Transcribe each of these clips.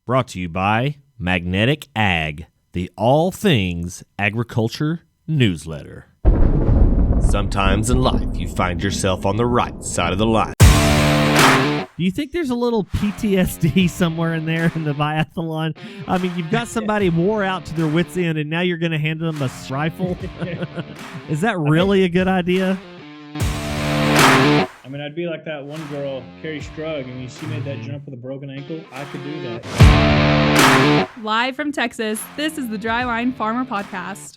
Brought to you by Magnetic Ag, the all things agriculture newsletter. Sometimes in life, you find yourself on the right side of the line. Do you think there's a little PTSD somewhere in there in the biathlon? I mean, you've got somebody wore out to their wits' end, and now you're going to hand them a rifle? Is that really a good idea? I mean, I'd be like that one girl, Carrie Strug, and when she made that jump with a broken ankle, I could do that. Live from Texas, this is the Dryline Farmer Podcast.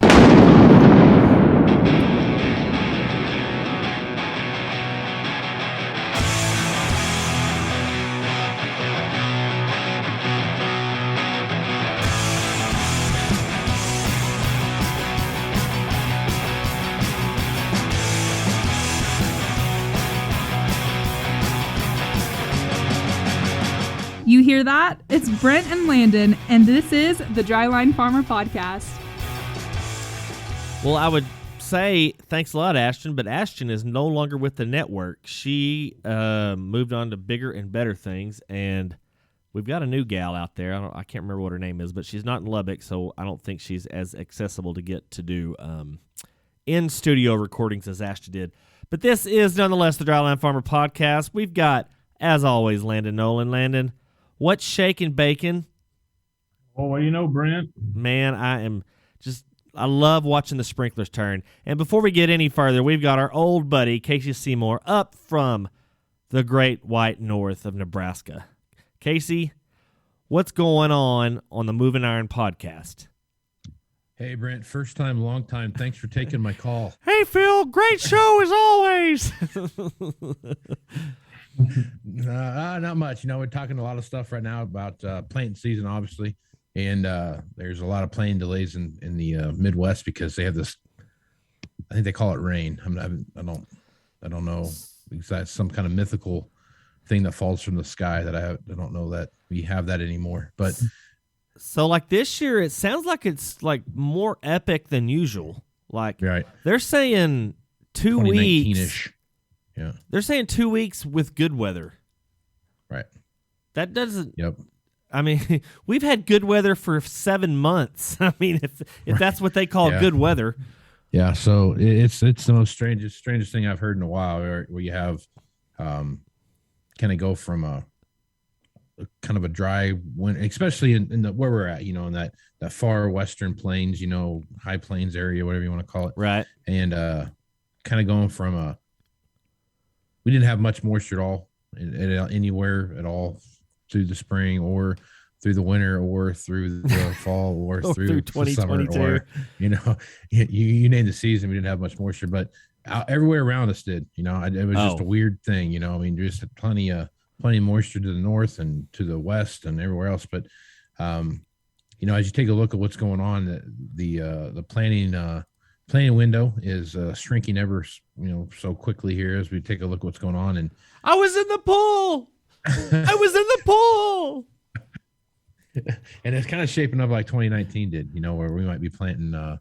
You hear that? It's Brent and Landon, and this is the Dryline Farmer Podcast. Well, I would say thanks a lot, Ashton, but Ashton is no longer with the network. She moved on to bigger and better things, and we've got a new gal out there. I can't remember what her name is, but she's not in Lubbock, so I don't think she's as accessible to get to do in-studio recordings as Ashton did. But this is nonetheless the Dryline Farmer Podcast. We've got, as always, Landon Nolan. Landon, what's shaking bacon? Oh, well, you know, Brent. Man, I love watching the sprinklers turn. And before we get any further, we've got our old buddy, Casey Seymour, up from the great white north of Nebraska. Casey, what's going on the Moving Iron podcast? Hey, Brent. First time, long time. Thanks for taking my call. Hey, Phil. Great show as always. Not much. You know, we're talking a lot of stuff right now about planting season, obviously, and there's a lot of planting delays in the Midwest because they have this. I think they call it rain. I don't know. Because that's some kind of mythical thing that falls from the sky that I don't know that we have that anymore. But so, like this year, it sounds like it's like more epic than usual. Like right. They're saying 2 weeks. Yeah. They're saying 2 weeks with good weather. Right. That doesn't. Yep. I mean, we've had good weather for 7 months. I mean, if that's what they call good weather. Yeah. So it's the most strangest thing I've heard in a while, where you have kind of go from a kind of a dry winter, especially in the where we're at, you know, in that far western plains, you know, high plains area, whatever you want to call it. Right. And kind of going from we didn't have much moisture at all anywhere at all through the spring or through the winter or through the fall or through the summer, or, you know, you name the season. We didn't have much moisture, but everywhere around us did. You know, it was just a weird thing. You know, I mean, just plenty of moisture to the north and to the west and everywhere else. But you know, as you take a look at what's going on, the planting window is shrinking ever, you know, so quickly here as we take a look at what's going on. And I was in the pool. And it's kind of shaping up like 2019 did, you know, where we might be planting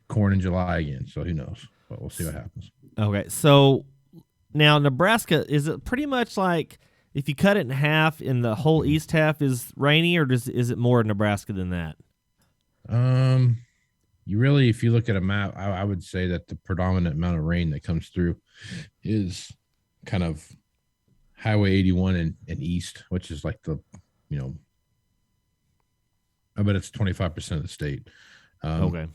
corn in July again. So who knows? But we'll see what happens. Okay, so now Nebraska, is it pretty much like if you cut it in half and the whole east half is rainy, or is it more Nebraska than that? You really, if you look at a map, I would say that the predominant amount of rain that comes through is kind of Highway 81 and east, which is like the, you know, I bet it's 25% of the state. Okay.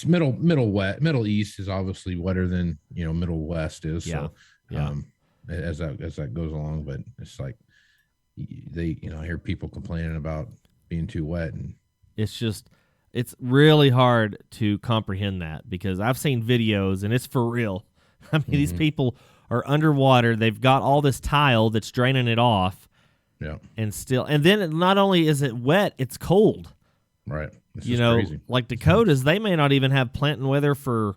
Middle east is obviously wetter than, you know, middle west is. Yeah. So, as that goes along, but it's like I hear people complaining about being too wet, and it's really hard to comprehend that because I've seen videos and it's for real. I mean, these people are underwater. They've got all this tile that's draining it off. Yeah. And then not only is it wet, it's cold. Right. You know, crazy. Like Dakotas, they may not even have planting weather for,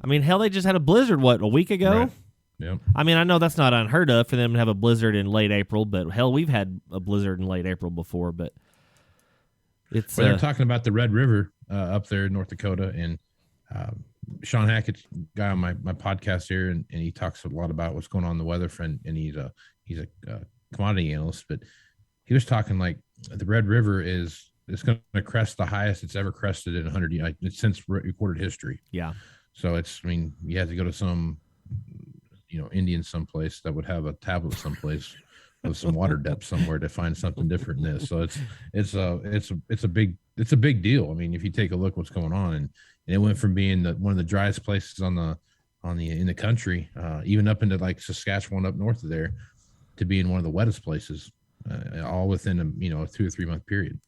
I mean, hell, they just had a blizzard, a week ago? Right. Yep. I mean, I know that's not unheard of for them to have a blizzard in late April, but hell, we've had a blizzard in late April before, but it's... they're talking about the Red River up there in North Dakota, and Sean Hackett's guy on my podcast here, and he talks a lot about what's going on in the weather front, and he's a commodity analyst, but he was talking like the Red River it's going to crest the highest it's ever crested in 100 years since recorded history. Yeah. So you have to go to some, Indian someplace that would have a tablet someplace with some water depth somewhere to find something different than this. So it's a big deal. I mean, if you take a look what's going on, and it went from being one of the driest places in the country, even up into like Saskatchewan up north of there, to being one of the wettest places, all within a 2 or 3 month period.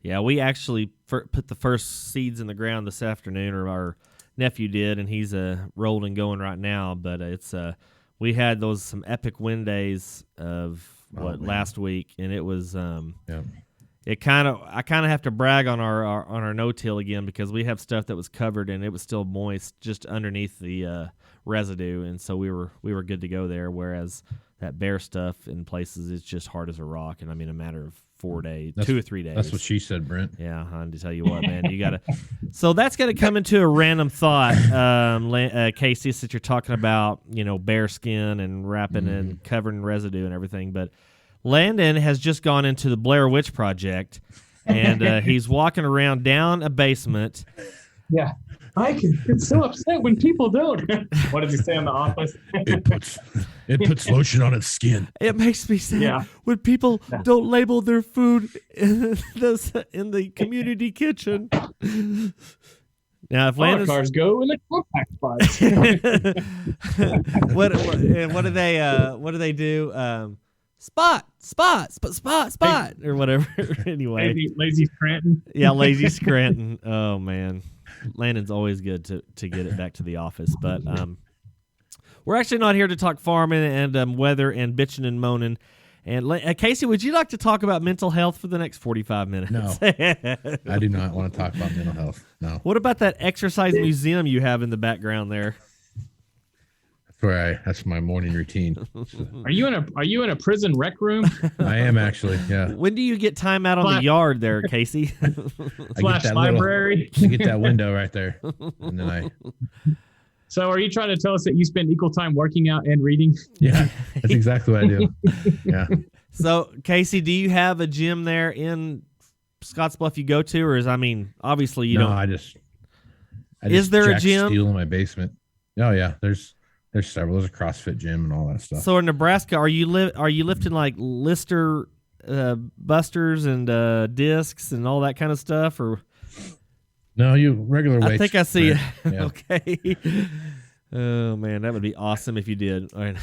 Yeah, we actually put the first seeds in the ground this afternoon, or our nephew did, and he's rolled and going right now. But it's we had some epic wind days of last week, and it was I kind of have to brag on our no-till again, because we have stuff that was covered and it was still moist just underneath the residue, and so we were good to go there. Whereas that bare stuff in places, it's just hard as a rock, and I mean a matter of 4 days, 2 or 3 days. That's what she said, Brent. Yeah, I had to tell you what, man, you gotta. So that's gonna come into a random thought, Casey, since you're talking about bare skin and wrapping and covering residue and everything. But Landon has just gone into the Blair Witch Project, and he's walking around down a basement. Yeah. I get so upset when people don't. What did he say in the office? It puts lotion on its skin. It makes me sad when people don't label their food in the community kitchen. Now, if Landon's cars go in the compact spots. what do they do? Spot, or whatever. Anyway, lazy Scranton. Yeah, lazy Scranton. Oh man, Landon's always good to get it back to the office. But we're actually not here to talk farming and weather and bitching and moaning. And Casey, would you like to talk about mental health for the next 45 minutes? No, I do not want to talk about mental health. No. What about that exercise museum you have in the background there? That's my morning routine. Are you in a prison rec room? I am actually. Yeah. When do you get time out on the yard there, Casey? Slash library. I get that window right there, and then So, are you trying to tell us that you spend equal time working out and reading? Yeah, that's exactly what I do. Yeah. So, Casey, do you have a gym there in Scottsbluff you go to, or obviously you don't? No, I just is there a gym? Steel in my basement. Oh yeah, there's several. There's a CrossFit gym and all that stuff. So in Nebraska, are you lifting like Lister busters and discs and all that kind of stuff, or? No, you regular weights. I think I see it. Yeah. Okay. Oh man, that would be awesome if you did. All right.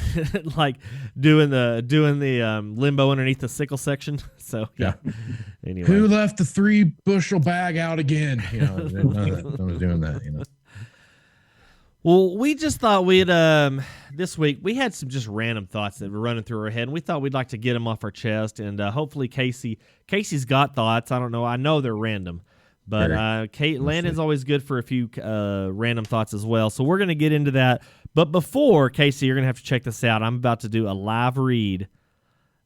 Like doing the limbo underneath the sickle section. So yeah. Anyway, who left the 3-bushel bag out again? No one's doing that. Well, we just thought we'd this week we had some just random thoughts that were running through our head, and we thought we'd like to get them off our chest, and hopefully Casey's got thoughts. I don't know. I know they're random. But Landon's always good for a few random thoughts as well. So we're going to get into that. But before, Casey, you're going to have to check this out. I'm about to do a live read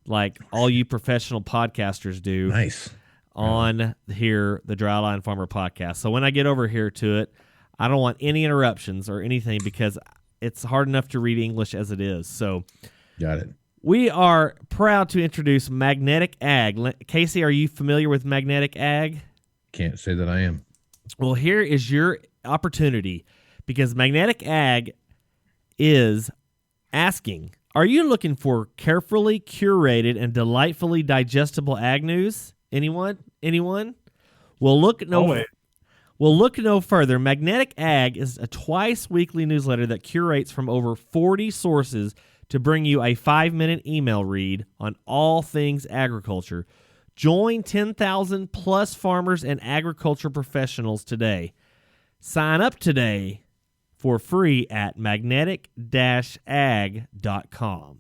like all you professional podcasters do. Nice. On here, the Dryline Farmer Podcast. So when I get over here to it, I don't want any interruptions or anything because it's hard enough to read English as it is. So got it. We are proud to introduce Magnetic Ag. Casey, are you familiar with Magnetic Ag? Can't say that I am. Well, here is your opportunity because Magnetic Ag is asking, are you looking for carefully curated and delightfully digestible ag news? Anyone? We'll look no further. Magnetic Ag is a twice-weekly newsletter that curates from over 40 sources to bring you a 5-minute email read on all things agriculture. Join 10,000 plus farmers and agriculture professionals today. Sign up today for free at magnetic-ag.com.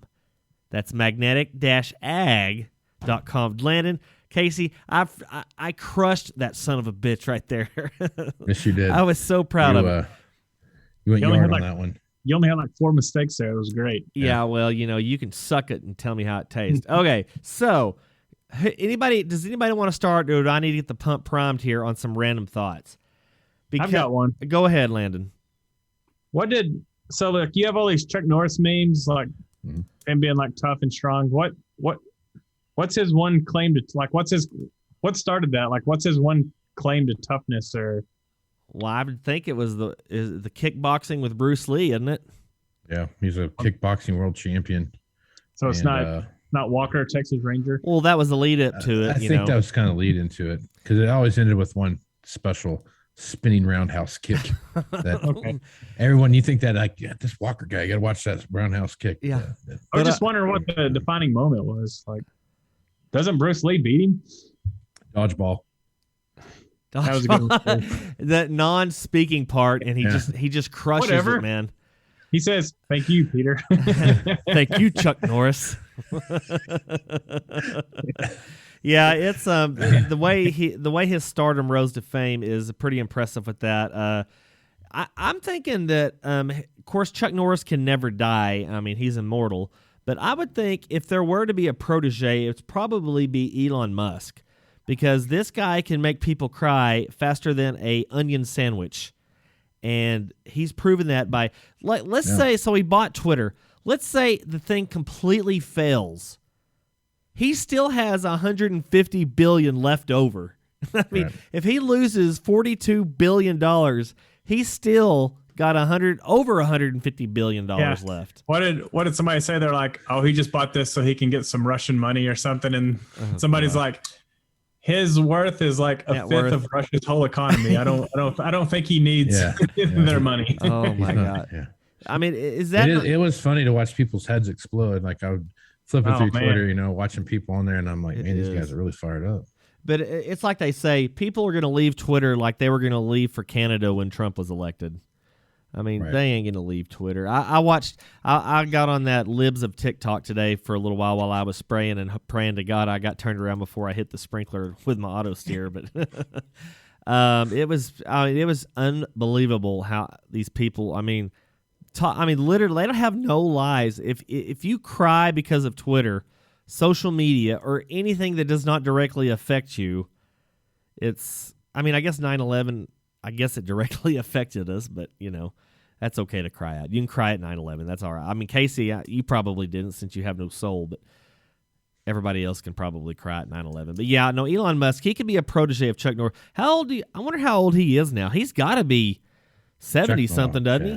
That's magnetic-ag.com. Landon, Casey, I crushed that son of a bitch right there. Yes, you did. I was so proud of it. You went yard on that one. You only had like 4 mistakes there. It was great. Yeah, well, you can suck it and tell me how it tastes. Okay, so... Does anybody want to start, or do I need to get the pump primed here on some random thoughts? I've got one. Go ahead, Landon. So like you have all these Chuck Norris memes, like him being like tough and strong. What What's his one claim to what started that? Like, what's his one claim to toughness or? Well, I would think it was the kickboxing with Bruce Lee, isn't it? Yeah, he's a kickboxing world champion. So it's not Walker, Texas Ranger. Well, that was the lead up to it. I think that was kind of lead into it because it always ended with one special spinning roundhouse kick. That everyone, you think that this Walker guy, you got to watch that roundhouse kick. Yeah. I was just wondering what the defining moment was. Like, doesn't Bruce Lee beat him? Dodgeball. That was a good one. That non-speaking part, and he just crushes it, man. He says, "Thank you, Peter." Thank you, Chuck Norris. Yeah, it's the way his stardom rose to fame is pretty impressive with that. I'm thinking that of course Chuck Norris can never die. I mean, he's immortal. But I would think if there were to be a protege, it'd probably be Elon Musk, because this guy can make people cry faster than a onion sandwich. And he's proven that by, let's say, so he bought Twitter. Let's say the thing completely fails. He still has $150 billion left over. I mean, if he loses $42 billion, he's still got over $150 billion left. What did somebody say? They're like, oh, he just bought this so he can get some Russian money or something. And somebody's like, his worth is like a fifth of Russia's whole economy. I don't think he needs their money. Oh my God. Yeah. I mean, is that it was funny to watch people's heads explode. Like I would flipping through Twitter, watching people on there, and I'm like, man, these guys are really fired up. But it's like they say, people are going to leave Twitter like they were going to leave for Canada when Trump was elected. I mean, they ain't going to leave Twitter. I got on that Libs of TikTok today for a little while I was spraying and praying to God I got turned around before I hit the sprinkler with my auto steer. But it was unbelievable how these people, literally, they don't have no lies. If you cry because of Twitter, social media, or anything that does not directly affect you, I guess 9/11, I guess it directly affected us, but, that's okay to cry out. You can cry at 9/11. That's all right. I mean, Casey, you probably didn't since you have no soul, but everybody else can probably cry at 9/11. But, yeah, no, Elon Musk, he could be a protege of Chuck Norris. I wonder how old he is now. He's got to be 70-something, doesn't he?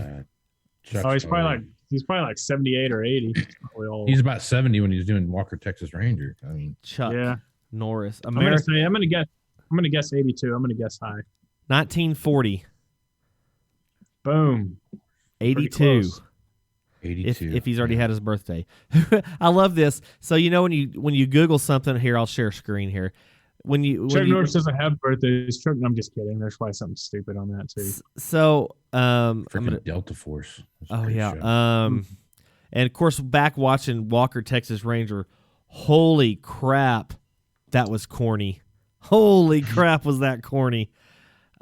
He's probably like 78 or 80. He's about 70 when he's doing Walker, Texas Ranger. I mean, Chuck Norris. I'm gonna guess 82. I'm gonna guess high. 1940. Boom. 82. 82. If he's already had his birthday. I love this. So when you Google something here, I'll share a screen here. Chuck Norris doesn't have birthdays. I'm just kidding. There's probably something stupid on that too. So Delta Force. Oh yeah. Show. And of course, back watching Walker, Texas Ranger. Holy crap, that was corny. Holy crap, was that corny?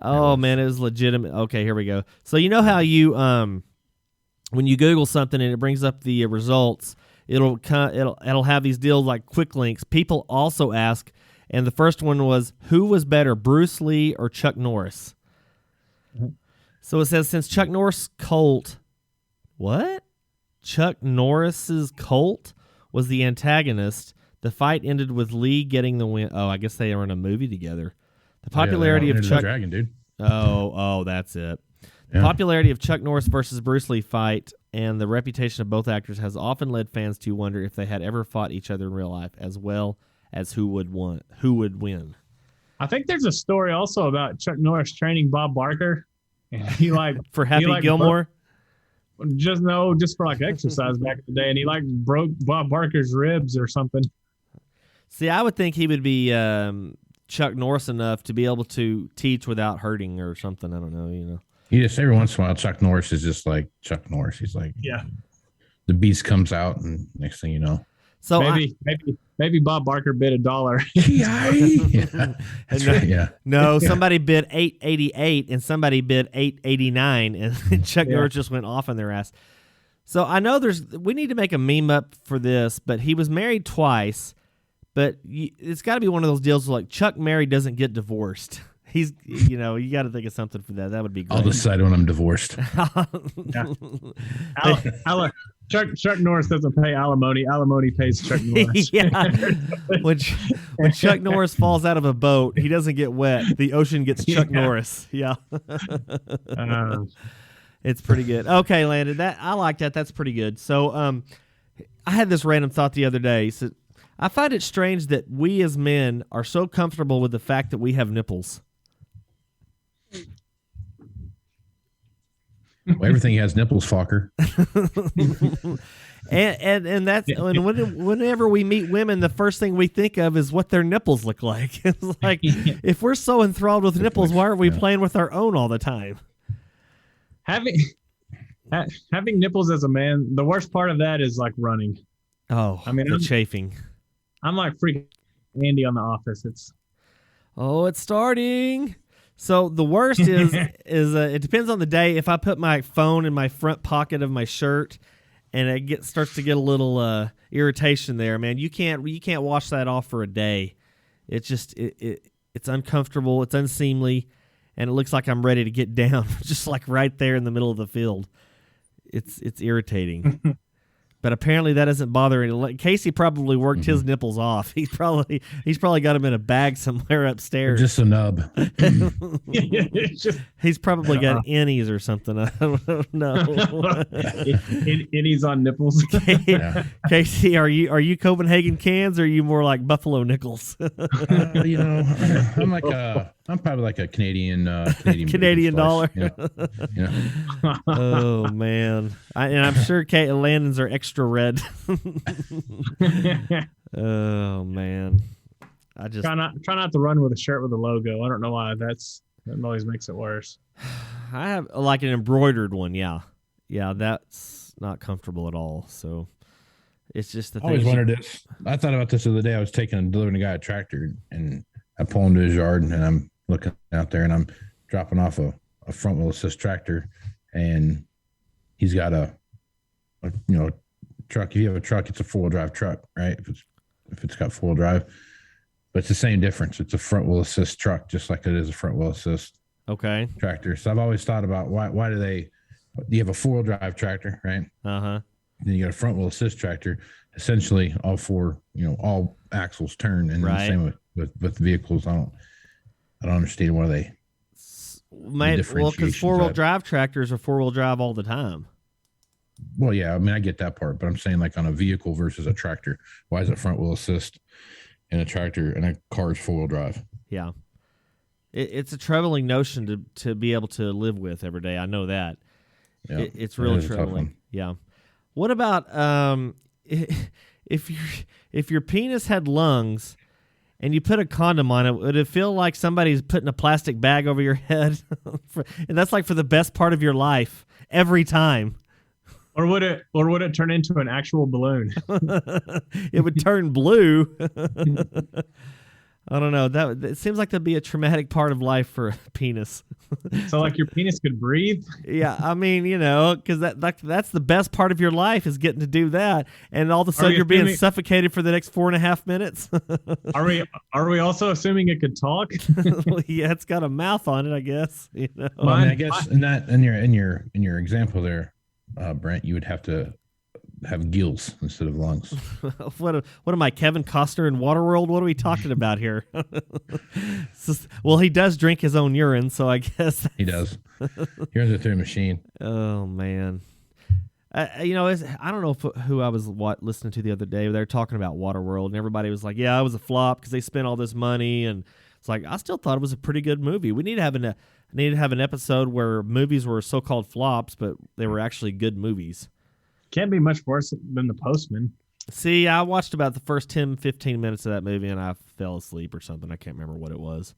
Oh man, it was legitimate. Okay, here we go. So you know how you when you Google something and it brings up the results, it'll have these deals like quick links. People also ask. And the first one was, who was better, Bruce Lee or Chuck Norris? So it says, since Chuck Norris's Colt was the antagonist, the fight ended with Lee getting the win. Oh, I guess they were in a movie together. The popularity of Chuck... Dragon, dude. Oh, that's it. The popularity of Chuck Norris versus Bruce Lee fight and the reputation of both actors has often led fans to wonder if they had ever fought each other in real life, as well as who would win. I think there's a story also about Chuck Norris training Bob Barker, and he for Happy Gilmore. Just for like exercise back in the day, and he broke Bob Barker's ribs or something. See, I would think he would be Chuck Norris enough to be able to teach without hurting or something. I don't know. He just every once in a while, Chuck Norris is just like Chuck Norris. He's like, the beast comes out, and next thing you know. So maybe Bob Barker bid $1. That's right. Yeah. No, somebody bid $8.88 and somebody bid $8.89, and Chuck Norris just went off on their ass. So I know we need to make a meme up for this, but he was married twice. But it's got to be one of those deals where, like, Chuck married doesn't get divorced. He's, you got to think of something for that. That would be great. I'll decide when I'm divorced. Chuck Norris doesn't pay alimony. Alimony pays Chuck Norris. Yeah. When Chuck Norris falls out of a boat, he doesn't get wet. The ocean gets Chuck Norris. Yeah. It's pretty good. Okay, Landon, I like that. That's pretty good. So I had this random thought the other day. So I find it strange that we as men are so comfortable with the fact that we have nipples. Well, everything has nipples, fucker. and that's whenever we meet women, the first thing we think of is what their nipples look like. It's like, if we're so enthralled with nipples, why aren't we playing with our own all the time? Having nipples as a man, the worst part of that is like running. Oh, I mean, the chafing. I'm like freaking Andy on The Office. It's starting. So the worst is it depends on the day. If I put my phone in my front pocket of my shirt, and it starts to get a little irritation there, man, you can't wash that off for a day. It's just it's uncomfortable, it's unseemly, and it looks like I'm ready to get down, just like right there in the middle of the field. It's irritating. But apparently that doesn't bother any. Casey probably worked his nipples off. He's probably got them in a bag somewhere upstairs. Just a nub. He's probably got innies or something. I don't know. Innies on nipples. Casey, are you Copenhagen cans, or are you more like Buffalo nickels? I'm probably like a Canadian dollar. Yeah. Oh man, I'm sure Kate and Landon's are extra red. Oh man, I just try not to run with a shirt with a logo. I don't know why that always makes it worse. I have like an embroidered one. Yeah, that's not comfortable at all. So it's just the thing. I always wondered this. I thought about this the other day. I was delivering a guy a tractor, and I pull into his yard, and I'm looking out there, and I'm dropping off a front wheel assist tractor, and he's got a truck. If you have a truck, it's a 4-wheel drive truck, right? If it's got 4-wheel drive, but it's the same difference. It's a front wheel assist truck, just like it is a front wheel assist tractor. So I've always thought about why do you have a 4-wheel drive tractor, right? Then you got a front wheel assist tractor. Essentially, all four, all axles turn, and the same with vehicles. I don't understand why they. Well, because 4-wheel drive tractors are 4-wheel drive all the time. Well, yeah, I mean, I get that part, but I'm saying like on a vehicle versus a tractor, why is it front wheel assist in a tractor and a car's 4-wheel drive? Yeah, it's a troubling notion to be able to live with every day. I know that. Yeah, it's really troubling. Yeah. What about if your penis had lungs and you put a condom on it, would it feel like somebody's putting a plastic bag over your head? And that's like for the best part of your life every time. Or would it turn into an actual balloon? It would turn blue. I don't know. It seems like that'd be a traumatic part of life for a penis. So like your penis could breathe? Yeah, I mean, because that's the best part of your life is getting to do that, and all of a sudden you're being suffocated for the next 4.5 minutes. Are we also assuming it could talk? Well, yeah, it's got a mouth on it, I guess. Well, I mean, I guess in your example there, Brent, you would have to have gills instead of lungs. What am I, Kevin Costner in Waterworld? What are we talking about here? Well, he does drink his own urine, so I guess he does. He runs it through a machine. Oh man, I don't know who I was listening to the other day. They were talking about Waterworld, and everybody was like, "Yeah, it was a flop because they spent all this money." And it's like, I still thought it was a pretty good movie. We need to have an episode where movies were so-called flops, but they were actually good movies. Can't be much worse than The Postman. See, I watched about the first 10, 15 minutes of that movie, and I fell asleep or something. I can't remember what it was.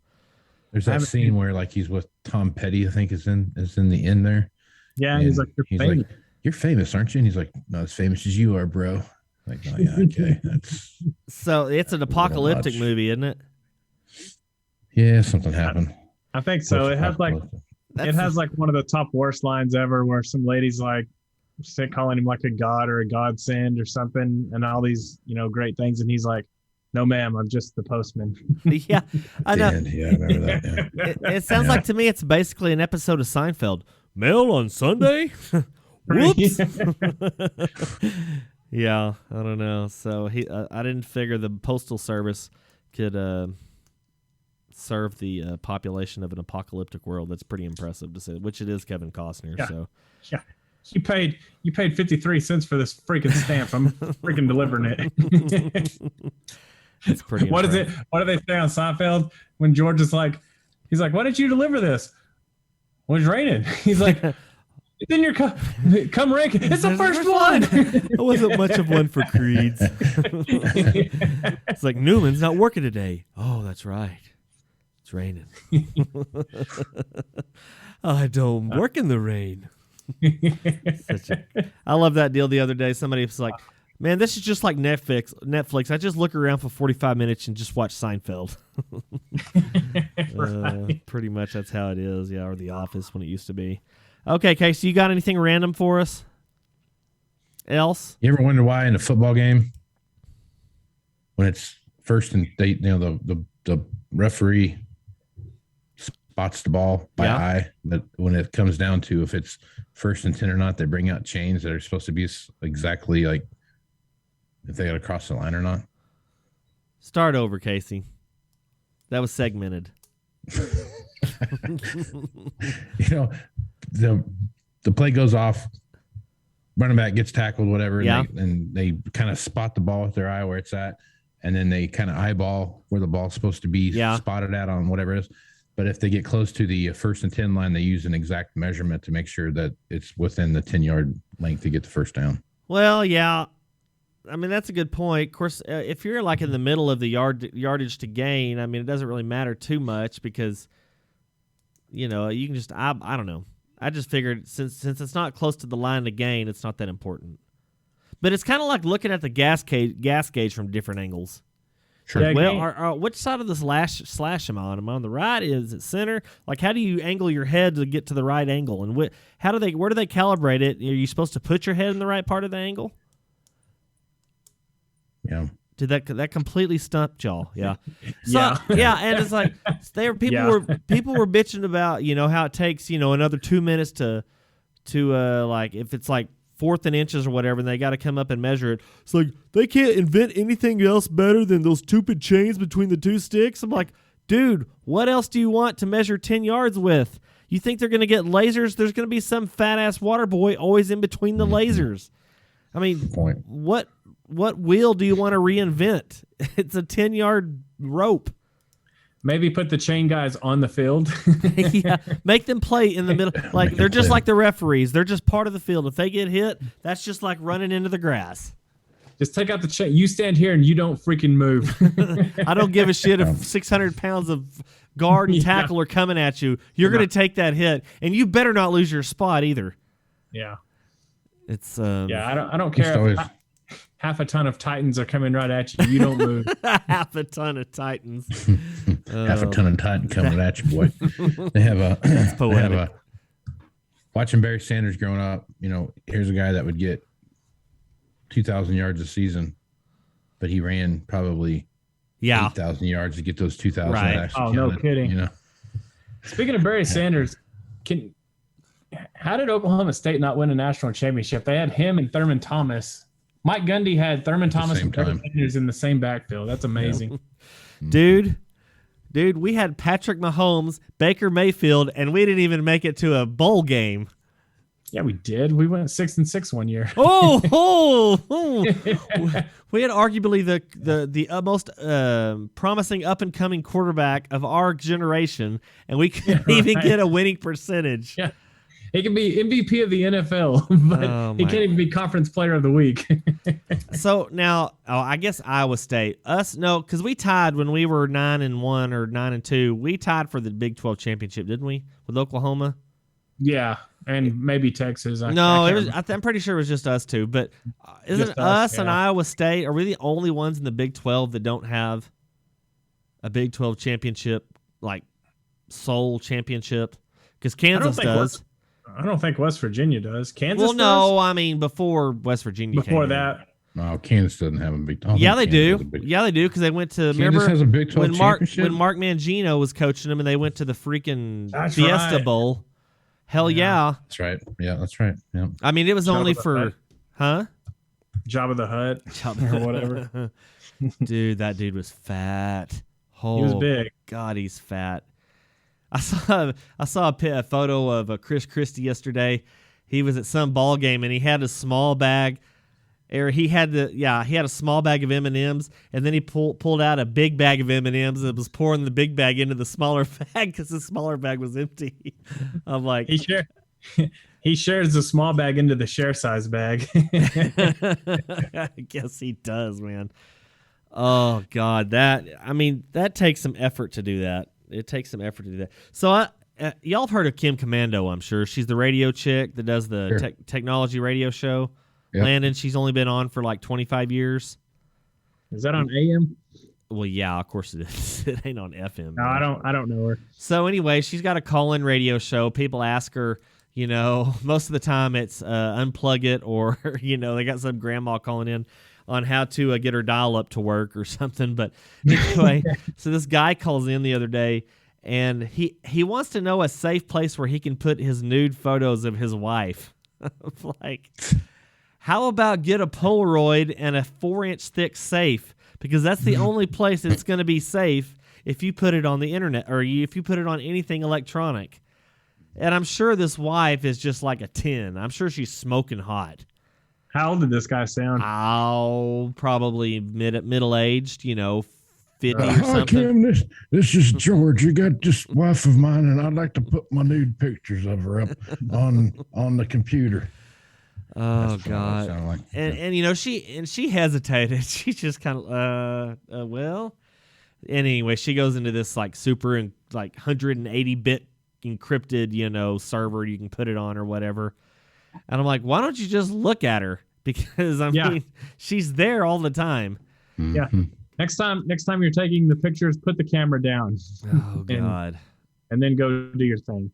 There's that scene where like he's with Tom Petty, I think is in the end there. Yeah, and he's like, "You're famous, aren't you?" And he's like, "Not as famous as you are, bro." Like, oh yeah, okay. That's so it's an apocalyptic movie, isn't it? Yeah, something happened. I think so. It has like one of the top worst lines ever, where some lady's like, calling him like a god or a godsend or something, and all these great things, and he's like, No, ma'am, I'm just the postman. Yeah, I know. Yeah, I remember that. Yeah. It sounds like to me it's basically an episode of Seinfeld. Mail on Sunday? Whoops. Yeah, I don't know. So I didn't figure the postal service could serve the population of an apocalyptic world. That's pretty impressive to say, which it is Kevin Costner. Yeah. So Yeah. You paid 53 cents for this freaking stamp. I'm freaking delivering it. it's pretty What is impressive. it? What do they say on Seinfeld when George is like, he's like, why didn't you deliver this? Well, it's raining. He's like, it's in your come rank. It's the first one. It wasn't much of one for Creeds. It's like, Newman's not working today. Oh, that's right. It's raining. I don't work in the rain. I love that deal the other day. Somebody was like, man, this is just like Netflix. I just look around for 45 minutes and just watch Seinfeld. Right. Pretty much that's how it is. Yeah, or The Office when it used to be. Okay, Casey, you got anything random for us? Else? You ever wonder why in a football game, when it's first and they, the referee spots the ball by eye, but when it comes down to if it's 1st and 10 or not, they bring out chains that are supposed to be exactly like if they got to cross the line or not. Start over, Casey. That was segmented. The play goes off, running back gets tackled, whatever, and they kind of spot the ball with their eye where it's at, and then they kind of eyeball where the ball's supposed to be spotted at on whatever it is. But if they get close to the 1st and 10 line, they use an exact measurement to make sure that it's within the 10-yard length to get the first down. Well, yeah. I mean, that's a good point. Of course, if you're like in the middle of the yardage to gain, I mean, it doesn't really matter too much because, you can just, I don't know. I just figured since it's not close to the line to gain, it's not that important. But it's kind of like looking at the gas gauge from different angles. Sure. Like, well, which side of the slash am I on? Am I on the right? Is it center? Like, how do you angle your head to get to the right angle? And where do they calibrate it? Are you supposed to put your head in the right part of the angle? Yeah. Did that completely stumped y'all? Yeah. So, yeah, and it's like people were bitching about how it takes another 2 minutes to like if it's like 4th and inches or whatever, and they got to come up and measure it. It's like they can't invent anything else better than those stupid chains between the two sticks. I'm like, dude, what else do you want to measure 10 yards with? You think they're going to get lasers? There's going to be some fat ass water boy always in between the lasers. I mean, what wheel do you want to reinvent? It's a 10-yard rope. Maybe put the chain guys on the field. Yeah, make them play in the middle. Like they're just like the referees. They're just part of the field. If they get hit, that's just like running into the grass. Just take out the chain. You stand here and you don't freaking move. I don't give a shit if 600 pounds of guard and tackle are coming at you. You're going to take that hit, and you better not lose your spot either. Yeah. It's I don't care. Half a ton of Titans are coming right at you. You don't move. Half a ton of Titans. Half a ton of Titan coming at you, boy. They have watching Barry Sanders growing up, here's a guy that would get 2,000 yards a season, but he ran probably 8,000 yards to get those 2,000. Right. Oh, no kidding. Speaking of Barry Sanders, how did Oklahoma State not win a national championship? They had him and Thurman Thomas. Mike Gundy had Thurman Thomas and Barry Sanders in the same backfield. That's amazing. Yeah. Dude, we had Patrick Mahomes, Baker Mayfield, and we didn't even make it to a bowl game. Yeah, we did. We went 6-6 one year. Oh. We had arguably the most promising up and coming quarterback of our generation, and we couldn't even get a winning percentage. Yeah. He can be MVP of the NFL, but he can't even be Conference Player of the Week. So now, I guess Iowa State. Because we tied when we were 9-1 or 9-2. We tied for the Big 12 championship, didn't we, with Oklahoma? Yeah, and maybe Texas. I'm pretty sure it was just us two. But isn't us and Iowa State? Are we the only ones in the Big 12 that don't have a Big 12 championship, like sole championship? Because Kansas does. I don't think West Virginia does. Kansas does? I mean, before West Virginia Before that. No, Kansas doesn't have a Big 12. Yeah, they do. Yeah, they do because they went to. Kansas has a Big 12 championship? When Mark Mangino was coaching them and they went to the freaking That's Fiesta right. Bowl. Hell yeah. That's right. Yeah, that's right. Yeah. I mean, it was only for, huh? Jabba the Hutt or whatever. Dude, that dude was fat. Oh, He was big. God, he's fat. I saw a photo of Chris Christie yesterday. He was at some ball game and he had a small bag. Or he had a small bag of M&Ms, and then he pulled out a big bag of M&Ms and was pouring the big bag into the smaller bag because the smaller bag was empty. I'm like, he shares the small bag into the share size bag. I guess he does, man. Oh God, that takes some effort to do that. It takes some effort to do that. So y'all have heard of Kim Commando, I'm sure. She's the radio chick that does the technology radio show. Yep. Landon, she's only been on for like 25 years. Is that on AM? Well, yeah, of course it is. It ain't on FM. No, I don't know her. So anyway, she's got a call-in radio show. People ask her, most of the time it's unplug it or, they got some grandma calling in on how to get her dial-up to work or something. But anyway, so this guy calls in the other day, and he wants to know a safe place where he can put his nude photos of his wife. Like... How about get a Polaroid and a 4-inch thick safe? Because that's the only place it's going to be safe if you put it on the internet or if you put it on anything electronic. And I'm sure this wife is just like a 10. I'm sure she's smoking hot. How old did this guy sound? Oh, probably middle-aged, 50 or Hi, something. Kim, this is George. You got this wife of mine, and I'd like to put my nude pictures of her up on the computer. Oh God! Like. And she hesitated. She just kind of well. And anyway, she goes into this like super and like 180-bit encrypted server you can put it on or whatever. And I'm like, why don't you just look at her? Because I mean, she's there all the time. Mm-hmm. Yeah. Next time you're taking the pictures, put the camera down. Oh God! And then go do your thing.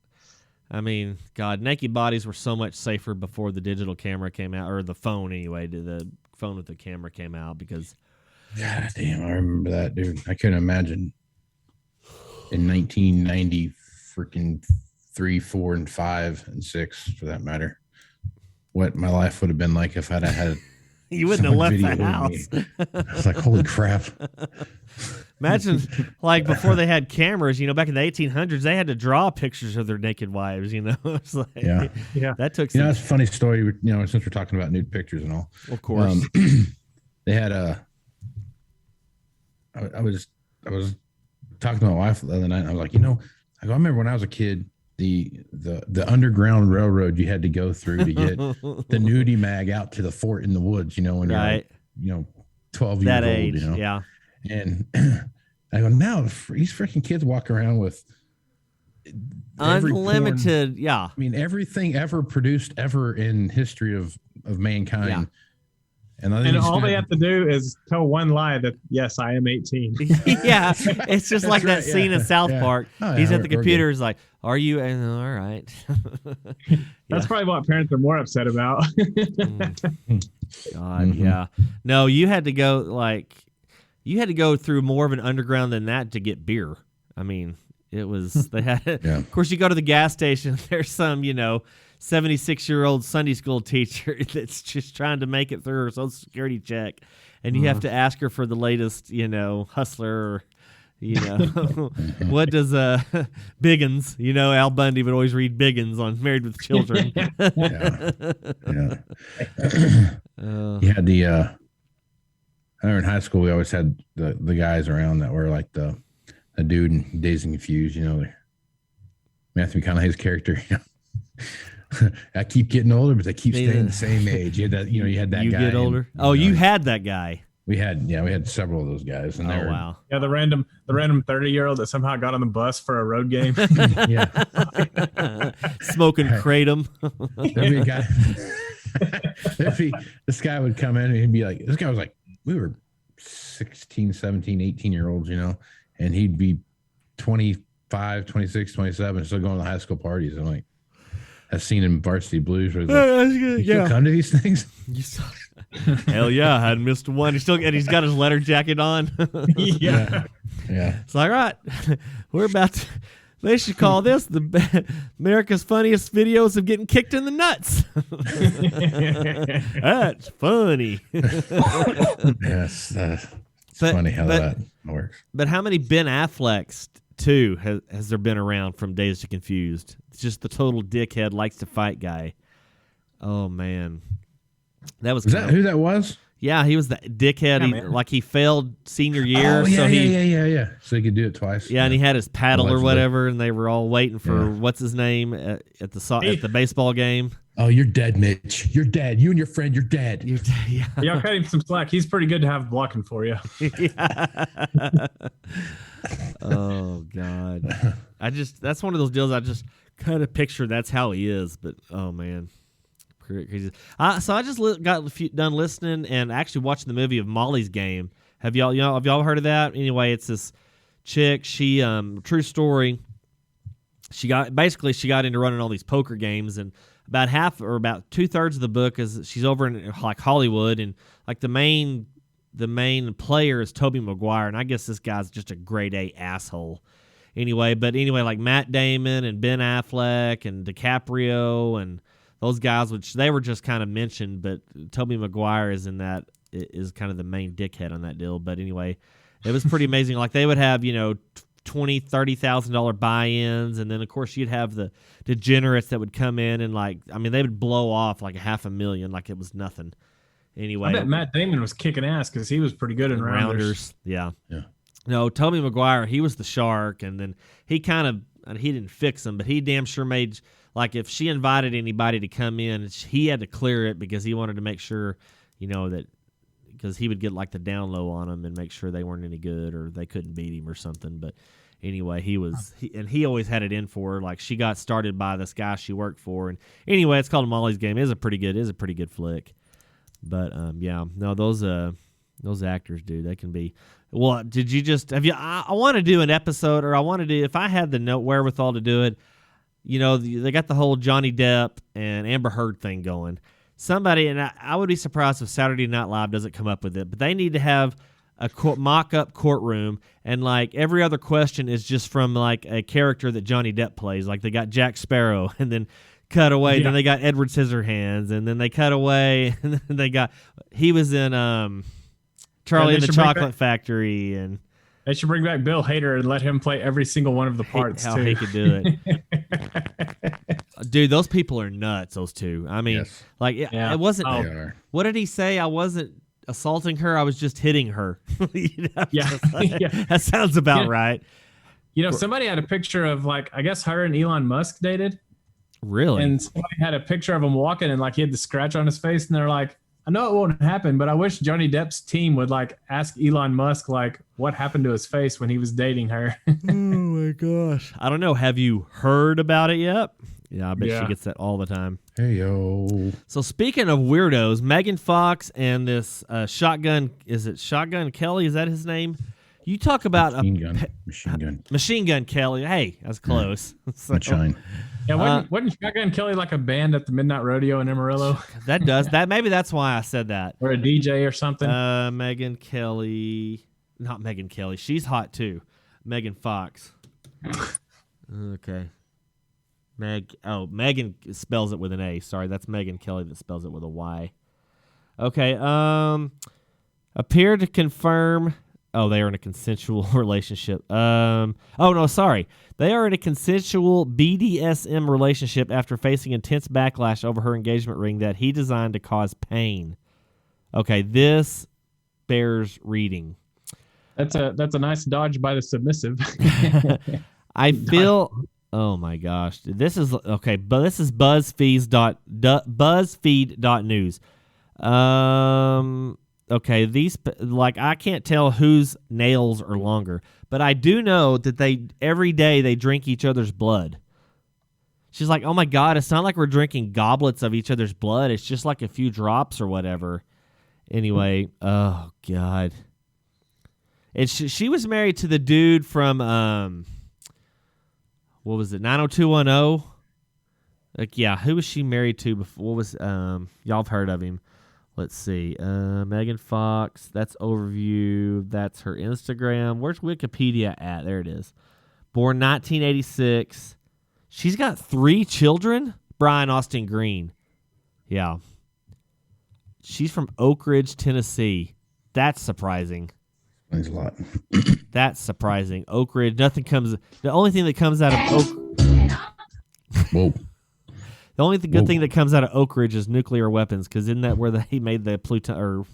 I mean, God, naked bodies were so much safer before the digital camera came out, or the phone anyway. The phone with the camera came out because. God damn, I remember that, dude. I couldn't imagine in 1990, freaking 3, 4, and 5, and 6, for that matter, what my life would have been like if I'd had. You wouldn't have left the house. I was like, holy crap. Imagine, like, before they had cameras, back in the 1800s, they had to draw pictures of their naked wives, It's like, yeah. That took some... that's a funny story, since we're talking about nude pictures and all. Of course. They had I was talking to my wife the other night, and I was like, I remember when I was a kid, the Underground Railroad you had to go through to get the nudie mag out to the fort in the woods, when you're like, 12 that years old, age, yeah. And I go, now these freaking kids walk around with unlimited, porn, I mean, everything ever produced ever in history of mankind. Yeah. And all they have to do is tell one lie that, yes, I am 18. Yeah, it's just like that scene in South Park. Oh, he's at the computer. He's like, are you? And, all right. That's probably what parents are more upset about. God, yeah. No, you had to go through more of an underground than that to get beer. I mean, it was, they had, of course, you go to the gas station, there's some, 76-year-old Sunday school teacher that's just trying to make it through her Social Security check, and you have to ask her for the latest, Hustler, or, what does Biggins? Al Bundy would always read Biggins on Married with Children. You had the. I remember in high school we always had the guys around that were like the dude in Dazed and Confused. Matthew McConaughey's character. I keep getting older, but I keep staying the same age. You had that, you had that you guy. You get older. You had that guy. We had several of those guys. And wow. Yeah, the random 30-year-old that somehow got on the bus for a road game. Yeah. Smoking kratom. There'd be a guy. This guy would come in and he'd be like, this guy was like, we were 16, 17, 18-year-olds, and he'd be 25, 26, 27, still going to high school parties. I'm like, that scene in Varsity Blues where you still come to these things. Hell yeah, I hadn't missed one. He's got his letter jacket on. Yeah. It's like, all right, we're about to. They should call this America's funniest videos of getting kicked in the nuts. That's funny. Yes, it's funny how that works. But how many Ben Afflecks too has there been around from Dazed and Confused? It's just the total dickhead, likes to fight guy. Oh man, Was that who that was? Yeah, he was the dickhead. He failed senior year. Yeah. So he could do it twice. Yeah, and he had his paddle or whatever, and they were all waiting for what's his name at the baseball game. Oh, you're dead, Mitch. You're dead. You and your friend, you're dead. You're dead. Yeah. Y'all cut him some slack. He's pretty good to have blocking for you. Oh God, that's one of those deals. I just kind of picture that's how he is, but oh man. Crazy. So I just got done listening and actually watching the movie of Molly's Game. Have y'all heard of that? Anyway, it's this chick. She true story. She got into running all these poker games, and about 2/3 of the book is she's over in like Hollywood, and like the main player is Tobey Maguire, and I guess this guy's just a grade A asshole. Anyway, like Matt Damon and Ben Affleck and DiCaprio and those guys, which they were just kind of mentioned, but Tobey Maguire is kind of the main dickhead on that deal. But anyway, it was pretty amazing. Like they would have, $20,000-$30,000 buy-ins, and then of course you'd have the degenerates that would come in and they would blow off like $500,000 like it was nothing. Anyway, I bet Matt Damon was kicking ass because he was pretty good in rounders. Yeah. No, Tobey Maguire, he was the shark, and then he didn't fix them, but he damn sure made. Like, if she invited anybody to come in, he had to clear it because he wanted to make sure, that because he would get, like, the down low on them and make sure they weren't any good or they couldn't beat him or something. But anyway, he always had it in for her. Like, she got started by this guy she worked for. And anyway, it's called Molly's Game. It is a pretty good flick. But, those actors, dude, they can be. Well, did you just have you? I want to do an episode, or I want to do, if I had the wherewithal to do it. They got the whole Johnny Depp and Amber Heard thing going. Somebody, and I would be surprised if Saturday Night Live doesn't come up with it, but they need to have a mock-up courtroom, and like every other question is just from like a character that Johnny Depp plays. Like they got Jack Sparrow, and then cut away. Yeah. Then they got Edward Scissorhands, and then they cut away, and then he was in Charlie and the Chocolate Factory, and they should bring back Bill Hader and let him play every single one of the parts. How he could do it. Dude, those people are nuts, those two. I mean, it wasn't. Oh. What did he say? I wasn't assaulting her. I was just hitting her. That sounds about right. Somebody had a picture of I guess her and Elon Musk dated. Really? And somebody had a picture of him walking and he had the scratch on his face, and they're like, I know it won't happen, but I wish Johnny Depp's team would ask Elon Musk what happened to his face when he was dating her. Oh my gosh. I don't know. Have you heard about it yet? Yeah, I bet she gets that all the time. Hey yo. So speaking of weirdos, Megan Fox and this Shotgun Kelly, is that his name? You talk about Machine Gun Kelly. Hey, that's close. Shine. Yeah, wasn't Shotgun Kelly like a band at the Midnight Rodeo in Amarillo? That does that. Maybe that's why I said that. Or a DJ or something. Megan Kelly, not Megan Kelly. She's hot too. Megan Fox. Okay. Megan spells it with an A. Sorry, that's Megan Kelly that spells it with a Y. Okay. Appear to confirm. Oh, they are in a consensual relationship. Oh, no, sorry. They are in a consensual BDSM relationship after facing intense backlash over her engagement ring that he designed to cause pain. Okay, this bears reading. That's a nice dodge by the submissive. I feel... Oh, my gosh. This is... Okay, but this is BuzzFeed.news. Okay, these I can't tell whose nails are longer, but I do know that every day they drink each other's blood. She's like, "Oh my God, it's not like we're drinking goblets of each other's blood. It's just like a few drops or whatever." Anyway, oh God, she was married to the dude from what was it, 90210? Like, yeah, who was she married to before? What was y'all have heard of him? Let's see. Megan Fox. That's overview. That's her Instagram. Where's Wikipedia at? There it is. Born 1986. She's got 3 children. Brian Austin Green. Yeah. She's from Oak Ridge, Tennessee. That's surprising. Thanks a lot. That's surprising. Oak Ridge. The only thing that comes out of Oak. Whoa. The only good thing that comes out of Oak Ridge is nuclear weapons, because isn't that where they made the or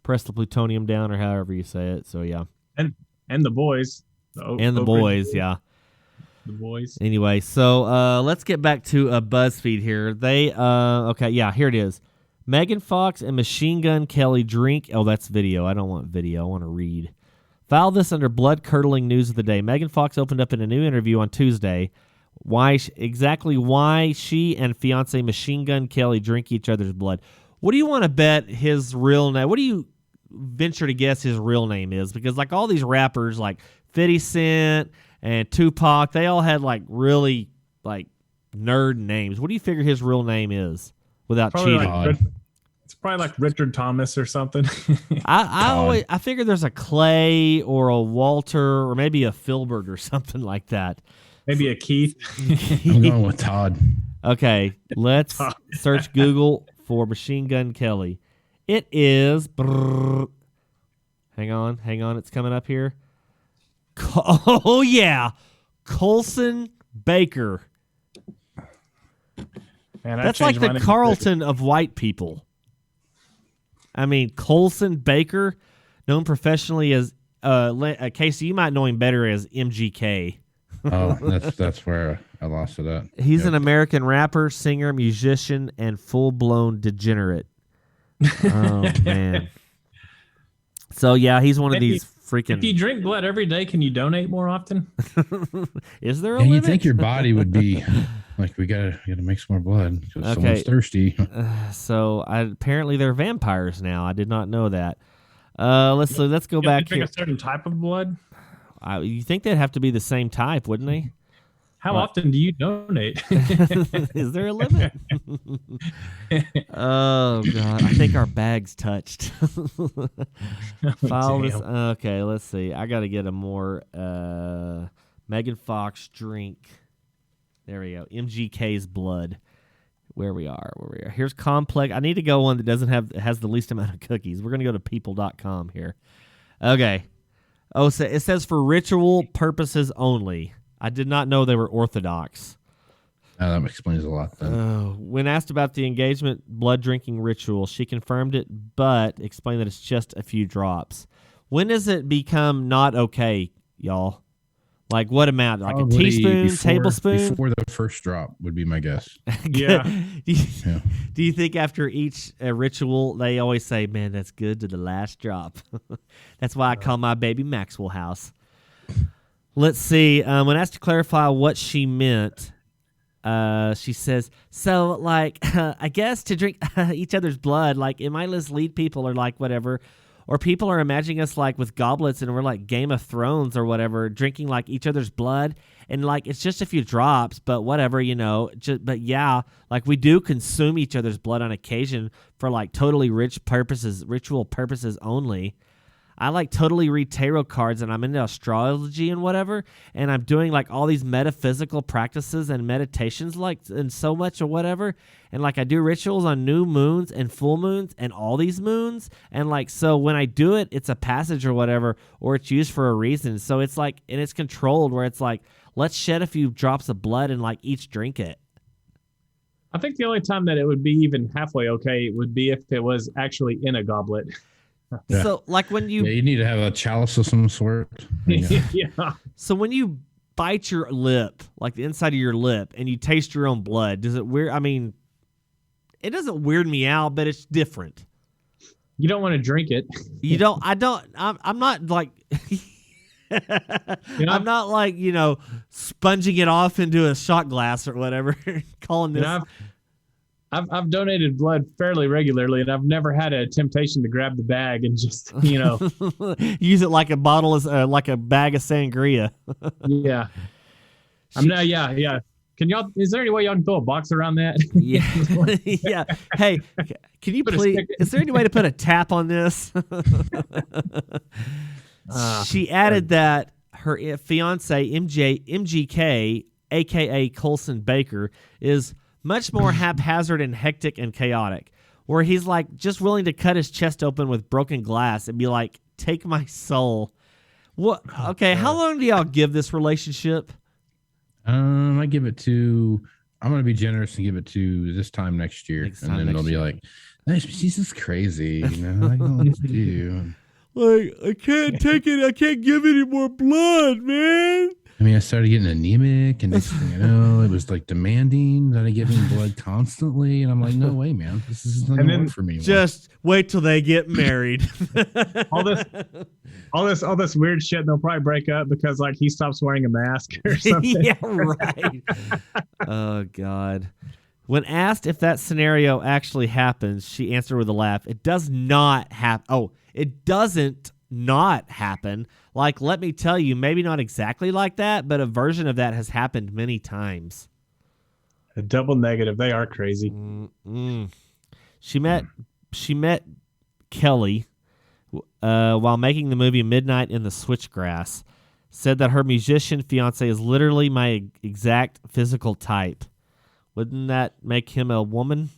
pressed the plutonium down, or however you say it? So yeah, and the boys, the boys, yeah, the boys. Anyway, so let's get back to BuzzFeed here. They okay, yeah, here it is. Megan Fox and Machine Gun Kelly drink. Oh, that's video. I don't want video. I want to read. File this under blood-curdling news of the day. Megan Fox opened up in a new interview on Tuesday why she and fiance Machine Gun Kelly drink each other's blood. What do you want to bet his real name? What do you venture to guess his real name is? Because like all these rappers like 50 Cent and Tupac, they all had like really like nerd names. What do you figure his real name is without probably cheating? It's probably like Richard Thomas or something. I figure there's a Clay or a Walter or maybe a Filbert or something like that. Maybe a Keith. I'm going with Todd. Okay, let's search Google for Machine Gun Kelly. It is. Hang on. It's coming up here. Oh, yeah. Colson Baker. Man, that's like the Carlton of white people. I mean, Colson Baker, known professionally as Casey, you might know him better as MGK. Oh, that's where I lost it at. He's an American rapper, singer, musician, and full-blown degenerate. Oh, man. So, yeah, he's one of these freaking... If you drink blood every day, can you donate more often? Is there a limit? You think your body would be like, we gotta make some more blood because someone's thirsty. Apparently they're vampires now. I did not know that. Let's go back here. A certain type of blood? You think they'd have to be the same type, wouldn't they? How often do you donate? Is there a limit? Oh, God. I think our bag's touched. File this. Okay, let's see. I got to get a more Megan Fox drink. There we go. MGK's blood. Where we are. Here's complex. I need to go one that has the least amount of cookies. We're going to go to people.com here. Okay. Oh, so it says for ritual purposes only. I did not know they were Orthodox. That explains a lot, then. When asked about the engagement blood drinking ritual, she confirmed it, but explained that it's just a few drops. When does it become not okay, y'all? Like what amount? Like probably a teaspoon, tablespoon? Before the first drop would be my guess. Yeah. Do you think after each ritual, they always say, man, that's good to the last drop? That's why I call my baby Maxwell House. Let's see. When asked to clarify what she meant, she says, so, like, I guess to drink each other's blood, like, it might lead people or, like, whatever. Or people are imagining us, like, with goblets and we're, like, Game of Thrones or whatever, drinking, like, each other's blood. And, like, it's just a few drops, but whatever, you know. But, yeah, like, we do consume each other's blood on occasion for, like, totally ritual purposes only. I like totally read tarot cards and I'm into astrology and whatever, and I'm doing like all these metaphysical practices and meditations like and so much or whatever, and like I do rituals on new moons and full moons and all these moons, and like so when I do it, it's a passage or whatever, or it's used for a reason. So it's like, and it's controlled where it's like, let's shed a few drops of blood and like each drink it. I think the only time that it would be even halfway okay would be if it was actually in a goblet. Yeah. So, like when you need to have a chalice of some sort. Yeah. So when you bite your lip, like the inside of your lip, and you taste your own blood, does it weird? I mean, it doesn't weird me out, but it's different. You don't want to drink it. You don't. I don't. I'm not like. I'm not like sponging it off into a shot glass or whatever. Calling this. I've donated blood fairly regularly, and I've never had a temptation to grab the bag and just, use it like a bottle, like a bag of sangria. Yeah. Yeah. Can y'all? Is there any way y'all can throw a box around that? Yeah, yeah. Hey, can you please? Is there any way to put a tap on this? She added that her fiance MGK, aka Colson Baker, is much more haphazard and hectic and chaotic. Where he's like just willing to cut his chest open with broken glass and be like, "Take my soul." What? Okay, how long do y'all give this relationship? I give it to. I'm gonna be generous and give it to this time next year, and then they'll be like, "She's just crazy." You know, I don't know what to do. Like, I can't take it. I can't give any more blood, man. I mean, I started getting anemic, and next thing I know, it was like demanding that I give him blood constantly, and I'm like, "No way, man! This is not gonna work for me." Just wait till they get married. all this weird shit, and they'll probably break up because like he stops wearing a mask or something. Yeah, right. Oh God. When asked if that scenario actually happens, she answered with a laugh. It does not happen. Oh, it doesn't not happen. Like, let me tell you, maybe not exactly like that, but a version of that has happened many times. A double negative. They are crazy. She met Kelly while making the movie Midnight in the Switchgrass. Said that her musician fiance is literally my exact physical type. Wouldn't that make him a woman?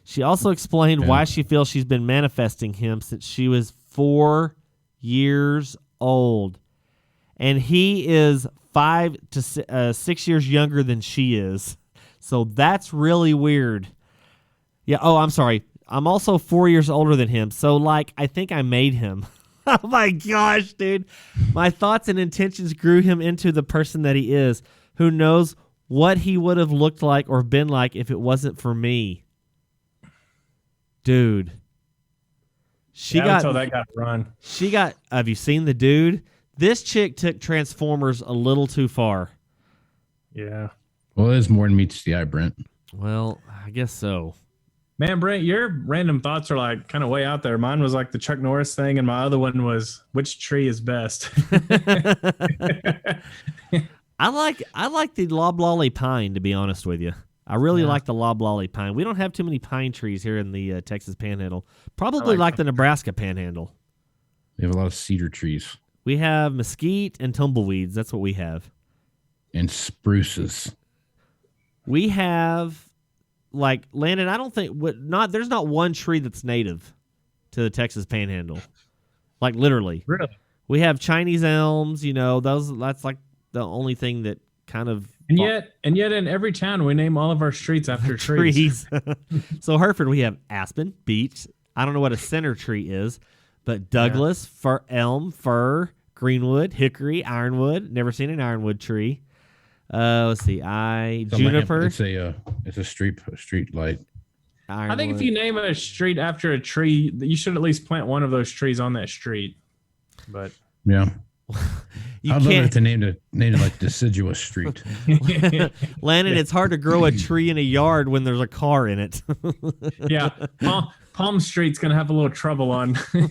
She also explained why she feels she's been manifesting him since she was 4 years old. And he is 5 to 6 years younger than she is. So that's really weird. Yeah. Oh, I'm sorry. I'm also 4 years older than him. So, like, I think I made him. Oh, my gosh, dude. My thoughts and intentions grew him into the person that he is. Who knows what he would have looked like or been like if it wasn't for me. Dude. Until that got run. Have you seen the dude? This chick took Transformers a little too far. Yeah. Well, there's more than meets the eye, Brent. Well, I guess so. Man, Brent, your random thoughts are like kind of way out there. Mine was like the Chuck Norris thing, and my other one was which tree is best. I like the loblolly pine, to be honest with you. I really like the loblolly pine. We don't have too many pine trees here in the Texas Panhandle. Probably like the Nebraska Panhandle. We have a lot of cedar trees. We have mesquite and tumbleweeds. That's what we have. And spruces. We have, like, Landon, I don't think, there's not one tree that's native to the Texas Panhandle. Like, literally. Really? We have Chinese elms, that's like the only thing that kind of. And yet in every town we name all of our streets after trees. So Hereford, we have aspen, beech. I don't know what a center tree is, but Douglas, fir, elm, fir, greenwood, hickory, ironwood. Never seen an ironwood tree. Let's see, juniper. It's a street light. Ironwood. I think if you name a street after a tree, you should at least plant one of those trees on that street. But yeah. I'd love it to name it like Deciduous Street. Landon, it's hard to grow a tree in a yard when there's a car in it. Yeah. Palm Street's going to have a little trouble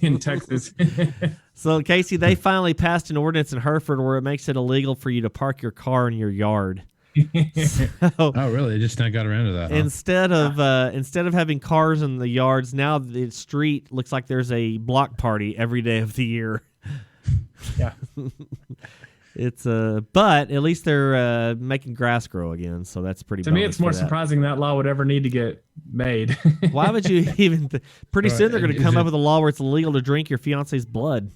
in Texas. So, Casey, they finally passed an ordinance in Hereford where it makes it illegal for you to park your car in your yard. Oh, really? They just not got around to that. Huh? Instead of having cars in the yards, now the street looks like there's a block party every day of the year. Yeah. It's but at least they're making grass grow again, so that's pretty. To me, it's more surprising that law would ever need to get made. Why would you even? Pretty soon they're going to come up with a law where it's illegal to drink your fiance's blood.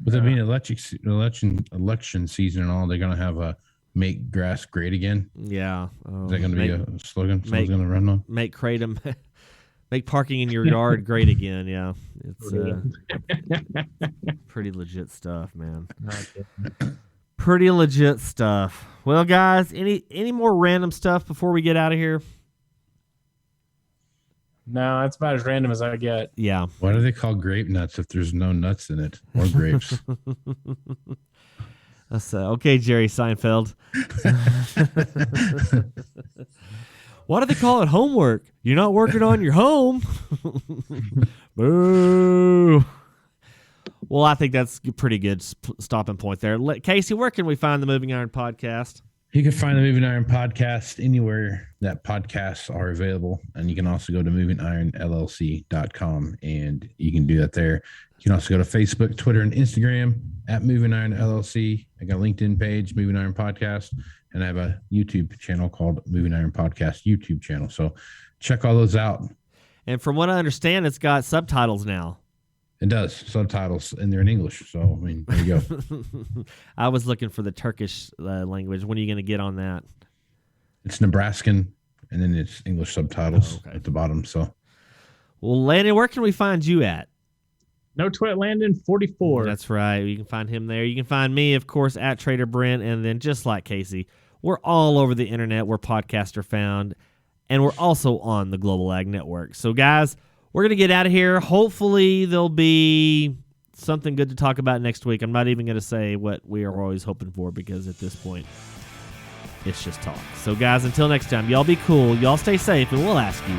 With it being election season and all, they're going to have a make grass great again. Yeah, is that going to be a slogan someone's going to run on? Make kratom. Make parking in your yard great again. Yeah, it's pretty legit stuff, man. Pretty legit stuff. Well, guys, any more random stuff before we get out of here? No, that's about as random as I get. Yeah. Why do they call grape nuts if there's no nuts in it or grapes? That's okay, Jerry Seinfeld. Why do they call it homework? You're not working on your home. Boo. Well, I think that's a pretty good stopping point there. Casey, where can we find the Moving Iron Podcast? You can find the Moving Iron podcast anywhere that podcasts are available. And you can also go to movingironllc.com and you can do that there. You can also go to Facebook, Twitter, and Instagram at Moving Iron LLC. I got a LinkedIn page, Moving Iron Podcast, and I have a YouTube channel called Moving Iron Podcast YouTube channel. So check all those out. And from what I understand, it's got subtitles now. It does, subtitles, and they're in English. So, I mean, there you go. I was looking for the Turkish language. When are you going to get on that? It's Nebraskan, and then it's English subtitles at the bottom. So, well, Landon, where can we find you at? No Twit Landon 44. That's right. You can find him there. You can find me, of course, at Trader Brent. And then just like Casey, we're all over the internet where podcasts are found. And we're also on the Global Ag Network. So, guys, we're going to get out of here. Hopefully there'll be something good to talk about next week. I'm not even going to say what we are always hoping for because at this point, it's just talk. So, guys, until next time, y'all be cool. Y'all stay safe, and we'll ask you,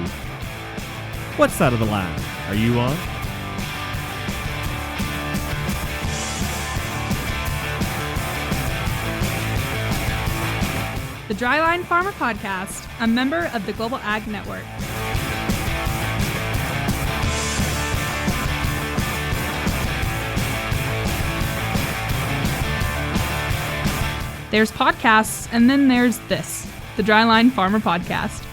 what side of the line are you on? The Dryline Farmer Podcast, a member of the Global Ag Network. There's podcasts, and then there's this, the Dryline Farmer Podcast.